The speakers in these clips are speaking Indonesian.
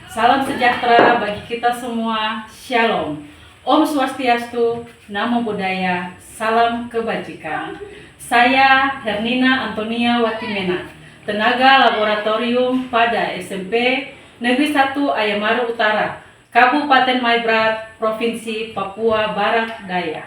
Salam sejahtera bagi kita semua. Shalom. Om Swastiastu, Namo Buddhaya, salam kebajikan. Saya Hernina Antonia Watimena, tenaga laboratorium pada SMP Negeri 1 Ayamaru Utara, Kabupaten Maibrat, Provinsi Papua Barat Daya.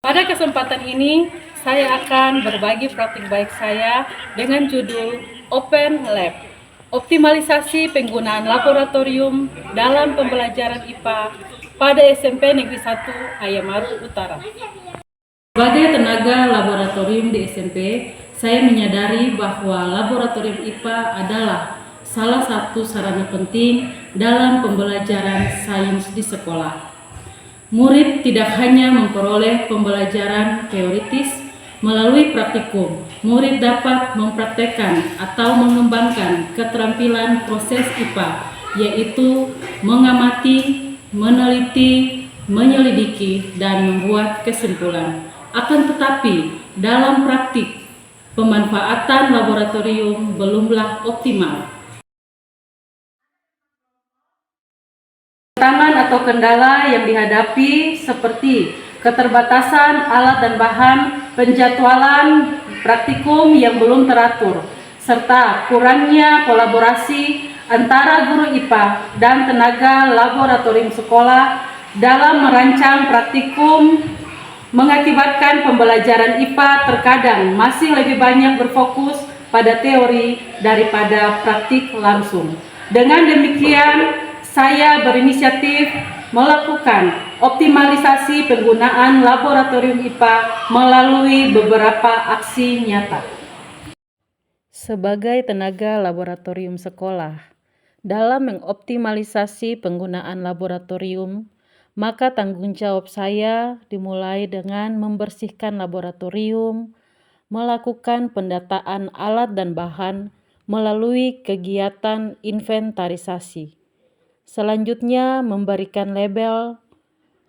Pada kesempatan ini, saya akan berbagi praktik baik saya dengan judul Open Lab. Optimalisasi penggunaan laboratorium dalam pembelajaran IPA pada SMP Negeri 1 Ayamaru Utara. Sebagai tenaga laboratorium di SMP, saya menyadari bahwa laboratorium IPA adalah salah satu sarana penting dalam pembelajaran sains di sekolah. Murid tidak hanya memperoleh pembelajaran teoritis. Melalui praktikum, murid dapat mempraktekkan atau mengembangkan keterampilan proses IPA, yaitu mengamati, meneliti, menyelidiki, dan membuat kesimpulan. Akan tetapi, dalam praktik, pemanfaatan laboratorium belumlah optimal. Tantangan atau kendala yang dihadapi seperti keterbatasan alat dan bahan, penjadwalan praktikum yang belum teratur, serta kurangnya kolaborasi antara guru IPA dan tenaga laboratorium sekolah dalam merancang praktikum mengakibatkan pembelajaran IPA terkadang masih lebih banyak berfokus pada teori daripada praktik langsung. Dengan demikian, saya berinisiatif melakukan optimalisasi penggunaan laboratorium IPA melalui beberapa aksi nyata. Sebagai tenaga laboratorium sekolah, dalam mengoptimalisasi penggunaan laboratorium, maka tanggung jawab saya dimulai dengan membersihkan laboratorium, melakukan pendataan alat dan bahan melalui kegiatan inventarisasi. Selanjutnya, memberikan label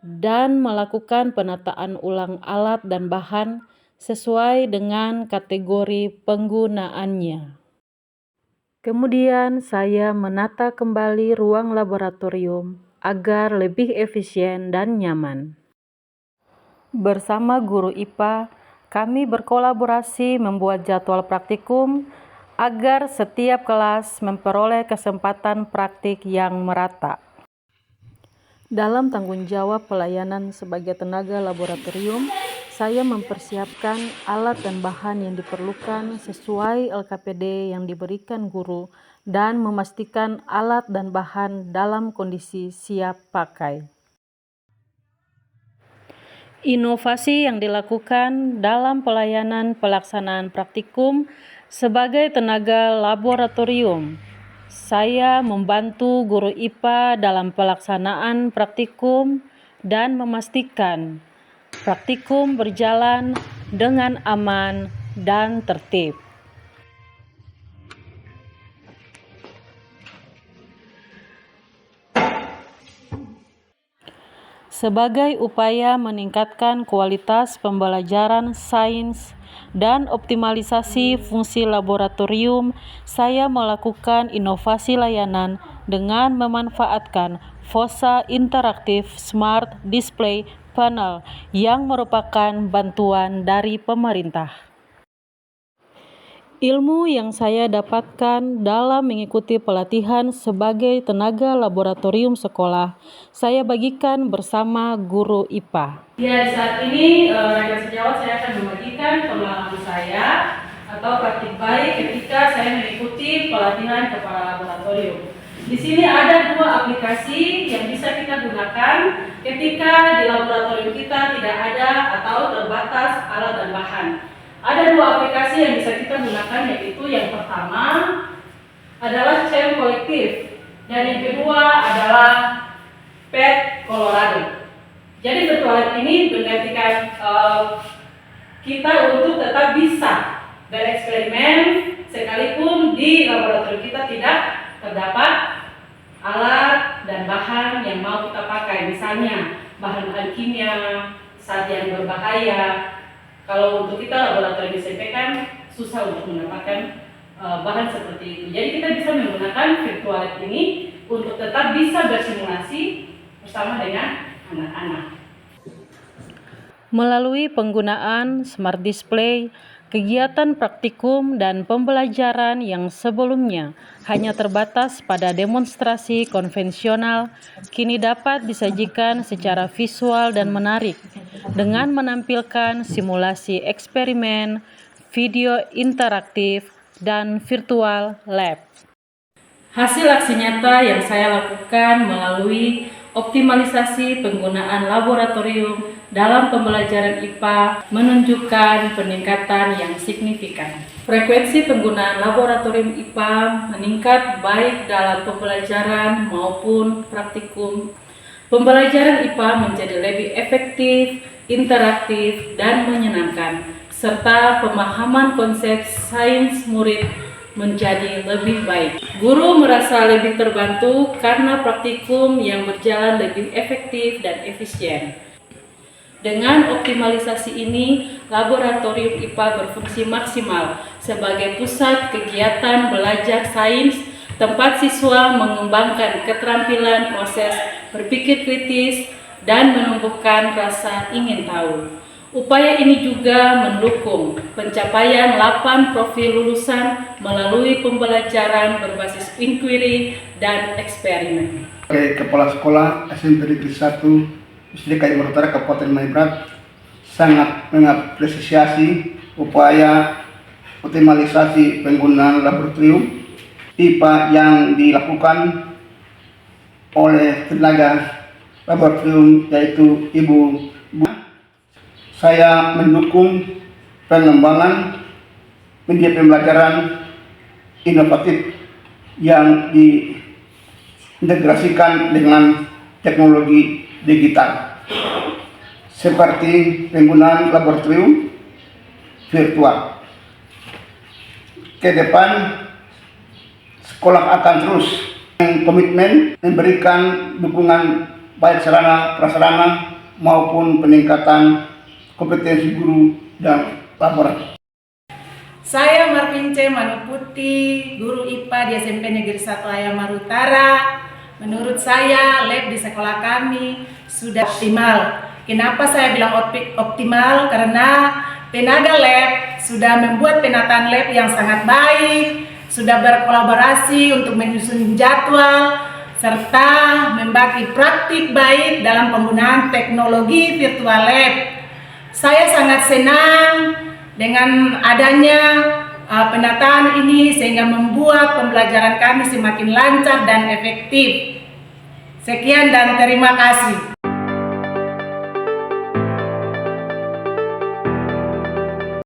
dan melakukan penataan ulang alat dan bahan sesuai dengan kategori penggunaannya. Kemudian, saya menata kembali ruang laboratorium agar lebih efisien dan nyaman. Bersama guru IPA, kami berkolaborasi membuat jadwal praktikum agar setiap kelas memperoleh kesempatan praktik yang merata. Dalam tanggung jawab pelayanan sebagai tenaga laboratorium, saya mempersiapkan alat dan bahan yang diperlukan sesuai LKPD yang diberikan guru dan memastikan alat dan bahan dalam kondisi siap pakai. Inovasi yang dilakukan dalam pelayanan pelaksanaan praktikum sebagai tenaga laboratorium, saya membantu guru IPA dalam pelaksanaan praktikum dan memastikan praktikum berjalan dengan aman dan tertib. Sebagai upaya meningkatkan kualitas pembelajaran sains dan optimalisasi fungsi laboratorium, saya melakukan inovasi layanan dengan memanfaatkan fossa interaktif smart display panel yang merupakan bantuan dari pemerintah. Ilmu yang saya dapatkan dalam mengikuti pelatihan sebagai tenaga laboratorium sekolah, saya bagikan bersama guru IPA. Ya, saat ini rekan sejawat saya akan membagikan pengalaman saya atau praktik baik ketika saya mengikuti pelatihan kepala laboratorium. Di sini ada dua aplikasi yang bisa kita gunakan ketika di laboratorium kita tidak ada atau terbatas alat dan bahan. Ada dua aplikasi yang bisa kita gunakan, yaitu yang pertama adalah Chem Kolektif dan yang kedua adalah PET Colorado. Jadi virtual lab ini menggantikan kita untuk tetap bisa bereksperimen sekalipun di laboratorium kita tidak terdapat alat dan bahan yang mau kita pakai, misalnya bahan-bahan kimia, zat yang berbahaya. Kalau untuk kita laboratorium SMP kan susah untuk mendapatkan bahan seperti itu. Jadi kita bisa menggunakan virtual lab ini untuk tetap bisa bersimulasi bersama dengan anak-anak. Melalui penggunaan smart display, kegiatan praktikum dan pembelajaran yang sebelumnya hanya terbatas pada demonstrasi konvensional, kini dapat disajikan secara visual dan menarik dengan menampilkan simulasi eksperimen, video interaktif, dan virtual lab. Hasil aksi nyata yang saya lakukan melalui optimalisasi penggunaan laboratorium dalam pembelajaran IPA menunjukkan peningkatan yang signifikan. Frekuensi penggunaan laboratorium IPA meningkat baik dalam pembelajaran maupun praktikum. Pembelajaran IPA menjadi lebih efektif, interaktif, dan menyenangkan, serta pemahaman konsep sains murid menjadi lebih baik. Guru merasa lebih terbantu karena praktikum yang berjalan lebih efektif dan efisien. Dengan optimalisasi ini, laboratorium IPA berfungsi maksimal sebagai pusat kegiatan belajar sains, tempat siswa mengembangkan keterampilan proses berpikir kritis dan menumbuhkan rasa ingin tahu. Upaya ini juga mendukung pencapaian 8 profil lulusan melalui pembelajaran berbasis inquiry dan eksperimen. Kepala Sekolah SMP Negeri 1 SDK Timur Utara Kabupaten Maibrat sangat mengapresiasi upaya optimalisasi penggunaan laboratorium IPA yang dilakukan oleh tenaga laboratorium yaitu Ibu. Saya mendukung pengembangan media pembelajaran inovatif yang diintegrasikan dengan teknologi digital seperti penggunaan laboratorium virtual. Ke depan, sekolah akan terus komitmen memberikan dukungan baik sarana prasarana maupun peningkatan kompetensi guru dan laboratorium. Saya Marvin C. Manuputi, guru IPA di SMP Negeri 1 Ayamar Utara. Menurut saya, lab di sekolah kami sudah optimal. Kenapa saya bilang optimal? Karena tenaga lab sudah membuat penataan lab yang sangat baik, sudah berkolaborasi untuk menyusun jadwal, serta membagi praktik baik dalam penggunaan teknologi virtual lab. Saya sangat senang dengan adanya penataan ini sehingga membuat pembelajaran kami semakin lancar dan efektif. Sekian dan terima kasih.